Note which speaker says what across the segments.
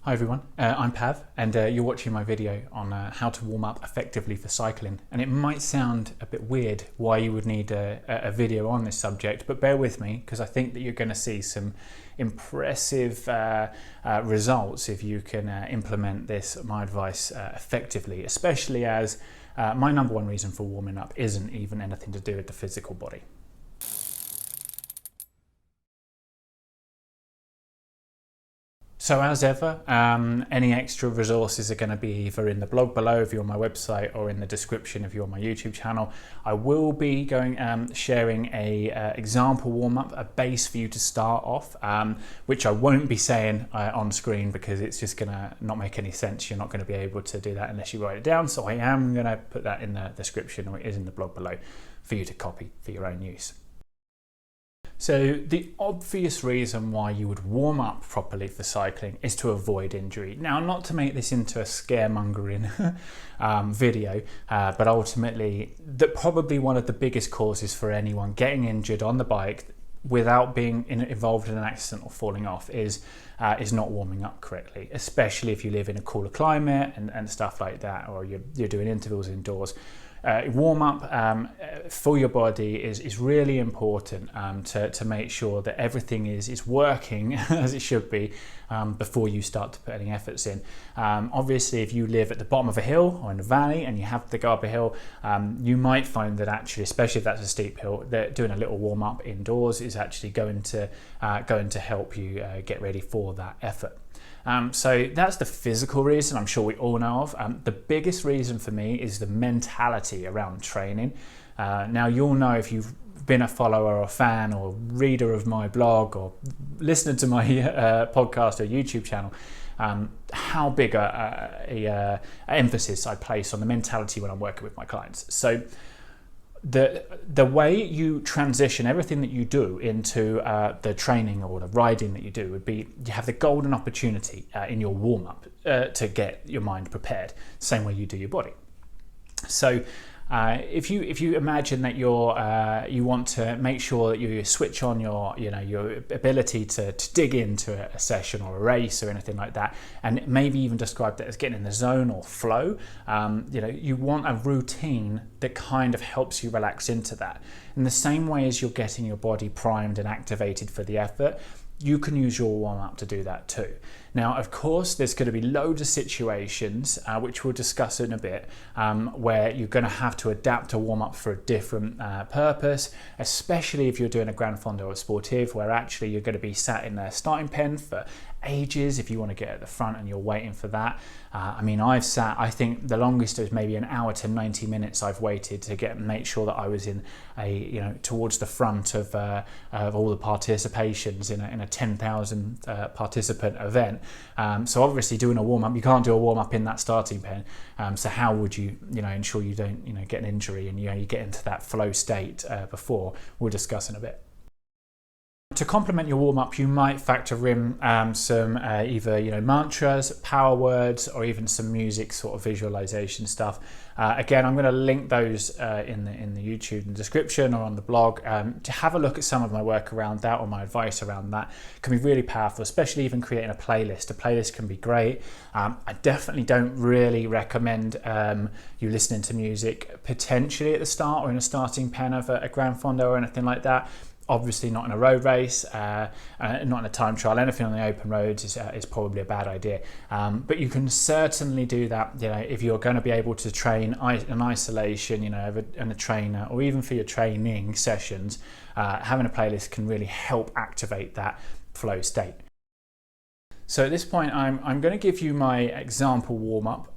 Speaker 1: Hi everyone, I'm Pav and you're watching my video on how to warm up effectively for cycling. And it might sound a bit weird why you would need a video on this subject, but bear with me because I think that you're going to see some impressive results if you can implement my advice effectively, especially as my number one reason for warming up isn't even anything to do with the physical body. So as ever, any extra resources are going to be either in the blog below if you're on my website or in the description if you're on my YouTube channel. I will be sharing a example warm-up, a base for you to start off, which I won't be saying on screen because it's just going to not make any sense. You're not going to be able to do that unless you write it down. So I am going to put that in the description, or it is in the blog below, for you to copy for your own use. So the obvious reason why you would warm up properly for cycling is to avoid injury. Now, not to make this into a scaremongering video, but ultimately probably one of the biggest causes for anyone getting injured on the bike without being involved in an accident or falling off is not warming up correctly, especially if you live in a cooler climate and stuff like that, or you're doing intervals indoors. Warm up for your body is really important to make sure that everything is working as it should be before you start to put any efforts in. Obviously, if you live at the bottom of a hill or in a valley and you have to go up a hill, you might find that actually, especially if that's a steep hill, that doing a little warm up indoors is actually going to help you get ready for that effort. So that's the physical reason I'm sure we all know of. The biggest reason for me is the mentality around training. Now you'll know if you've been a follower or a fan or reader of my blog or listener to my podcast or YouTube channel, how big a emphasis I place on the mentality when I'm working with my clients. So the way you transition everything that you do into the training or the riding that you do would be you have the golden opportunity in your warm-up to get your mind prepared, same way you do your body. So if you imagine that you want to make sure that you switch on your ability to dig into a session or a race or anything like that, and maybe even describe that as getting in the zone or flow, you want a routine that kind of helps you relax into that. In the same way as you're getting your body primed and activated for the effort, you can use your warm-up to do that too. Now, of course, there's going to be loads of situations, which we'll discuss in a bit, where you're going to have to adapt a warm-up for a different purpose, especially if you're doing a Gran, Fondo or Sportive, where actually you're going to be sat in the starting pen for ages if you want to get at the front and you're waiting for that. I mean, I think the longest is maybe an hour to 90 minutes I've waited to make sure that I was in towards the front of all the participations in a 10,000 participant event. So obviously doing a warm-up, you can't do a warm-up in that starting pen. So how would you ensure you don't get an injury and you get into that flow state before? We'll discuss in a bit. To complement your warm-up, you might factor in some either mantras, power words, or even some music sort of visualization stuff. Again, I'm going to link those in the YouTube description or on the blog to have a look at some of my work around that or my advice around that. It can be really powerful, especially even creating a playlist. A playlist can be great. I definitely don't really recommend you listening to music potentially at the start or in a starting pen of a Gran, Fondo or anything like that. Obviously not in a road race, not in a time trial. Anything on the open roads is probably a bad idea. But you can certainly do that, if you're going to be able to train in isolation, in a trainer, or even for your training sessions. Having a playlist can really help activate that flow state. So at this point, I'm going to give you my example warm-up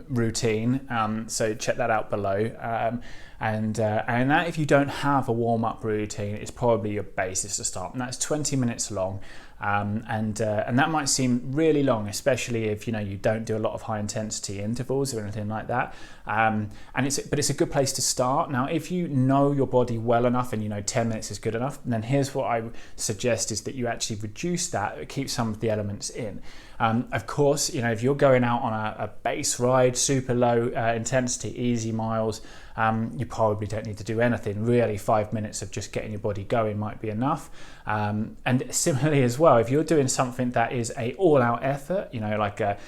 Speaker 1: routine. So check that out below. And that, if you don't have a warm-up routine, is probably your basis to start. And that's 20 minutes long. And that might seem really long, especially if you don't do a lot of high intensity intervals or anything like that. But it's a good place to start. Now, if you know your body well enough and 10 minutes is good enough, then here's what I would suggest is that you actually reduce that, keep some of the elements in. Of course, if you're going out on a base ride, super low intensity, easy miles, you probably don't need to do anything. Really, 5 minutes of just getting your body going might be enough. And similarly as well, if you're doing something that is a all-out effort, you know, like a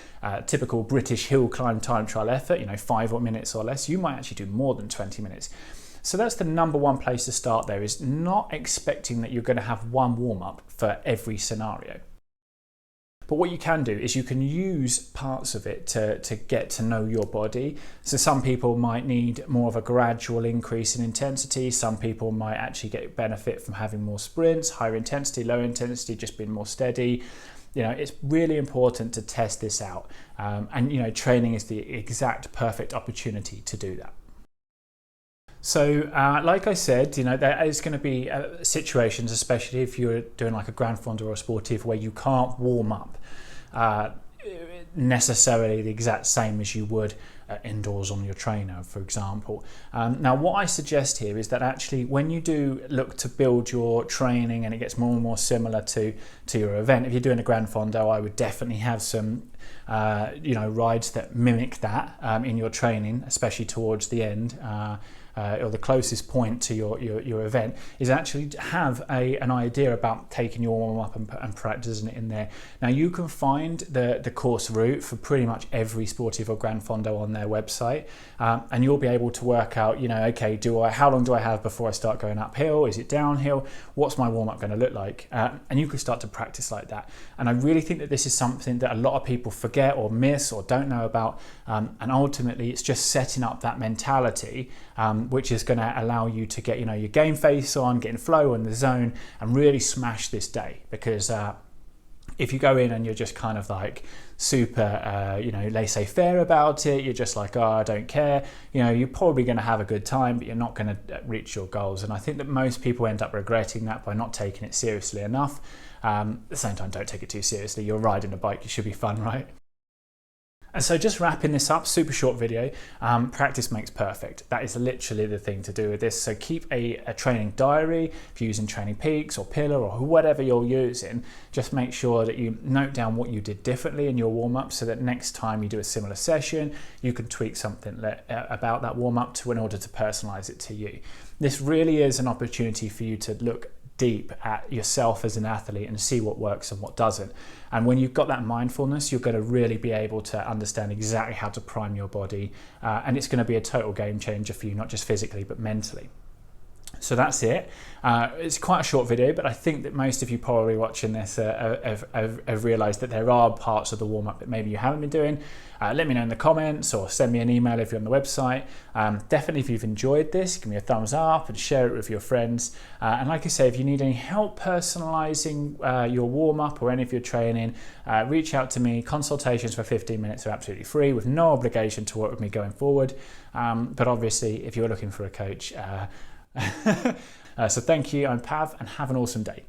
Speaker 1: typical British hill climb time trial effort, you know, 5 minutes or less, you might actually do more than 20 minutes. So that's the number one place to start there, is not expecting that you're going to have one warm-up for every scenario. But what you can do is you can use parts of it to get to know your body. So some people might need more of a gradual increase in intensity. Some people might actually get benefit from having more sprints, higher intensity, low intensity, just being more steady. You know, it's really important to test this out. And, you know, training is the exact perfect opportunity to do that. So like I said, you know, there is going to be situations, especially if you're doing like a Gran, Fondo or a Sportive, where you can't warm up necessarily the exact same as you would indoors on your trainer, for example. Now, what I suggest here is that actually when you do look to build your training and it gets more and more similar to your event, if you're doing a Gran Fondo, I would definitely have some you know, rides that mimic that in your training, especially towards the end. Or the closest point to your event, is actually have an idea about taking your warm up and practicing it in there. Now, you can find the course route for pretty much every Sportive or Gran Fondo on their website, and you'll be able to work out, you know, okay, how long do I have before I start going uphill? Is it downhill? What's my warm up going to look like? And you can start to practice like that. And I really think that this is something that a lot of people forget or miss or don't know about. And ultimately, it's just setting up that mentality, which is going to allow you to get, you know, your game face on, get in flow in the zone, and really smash this day. Because if you go in and you're just kind of like super, you know, laissez-faire about it, you're just like, oh, I don't care, you know, you're probably going to have a good time, but you're not going to reach your goals. And I think that most people end up regretting that by not taking it seriously enough. At the same time, don't take it too seriously. You're riding a bike, it should be fun, right? And so just wrapping this up, super short video, practice makes perfect. That is literally the thing to do with this. So keep a training diary. If you're using Training Peaks or Pillar or whatever you're using, just make sure that you note down what you did differently in your warm-up, so that next time you do a similar session, you can tweak something about that warm-up in order to personalize it to you. This really is an opportunity for you to look deep at yourself as an athlete and see what works and what doesn't. And when you've got that mindfulness, you're going to really be able to understand exactly how to prime your body, and it's going to be a total game changer for you, not just physically but mentally. So that's it. It's quite a short video, but I think that most of you probably watching this have realised that there are parts of the warm-up that maybe you haven't been doing. Let me know in the comments or send me an email if you're on the website. Definitely, if you've enjoyed this, give me a thumbs up and share it with your friends. And like I say, if you need any help personalising your warm-up or any of your training, reach out to me. Consultations for 15 minutes are absolutely free, with no obligation to work with me going forward. But obviously, if you're looking for a coach, so thank you, I'm Pav, and have an awesome day.